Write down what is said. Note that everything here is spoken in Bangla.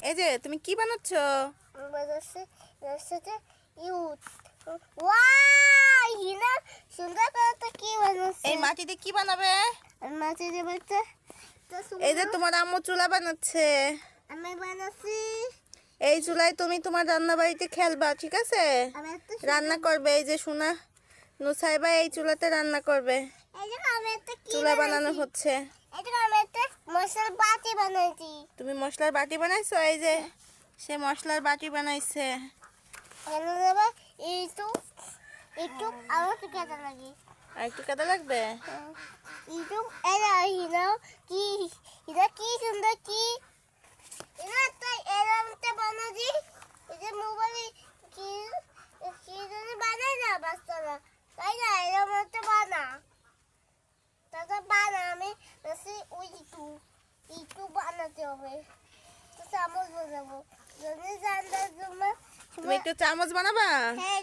এই যে তুমি কি বানাচ্ছ? বানাচ্ছি রাস্তাতে ইউথ। ওয়াও, হিনা সুন্দর করে তো কি বানাচ্ছে। এই মাটি দিয়ে কি বানাবে? মাটি দেবে তো এই যে তোমার আম্মু চুলা বানাচ্ছে। আমি বানাচ্ছি। এই চুলায় তুমি তোমার রান্না বাড়িতে খেলবা, ঠিক আছে? আমি একটা রান্না করবে। এই যে সোনা নুসাইবা এই চুলাতে রান্না করবে। এই যে আমি একটা কি চুলা বানানো বানাইছি। হচ্ছে। এই যে আমি একটা মশলার বাটি বানাইছি। তুমি মশলার বাটি বানাইছো? এই যে সে মশলার বাটি বানাইছে। এনে দেবে একটু একটু আরো কেটে লাগে। আর একটু কাদা লাগবে। একটু এরা হিনা কি হিনা কি সুন্দর কি এটা একটা এরমটা বানাজি। এই যে মোবাইলে কি কি যেন বানায় না বাচ্চারা, তাই না? এরম একটা বানা তাতে বানা আমি বেশি ওই একটু বানাতে হবে। তো চামচ বানাবো যদি জানতাম তোমার তুমি একটু চামচ বানাবা? হ্যাঁ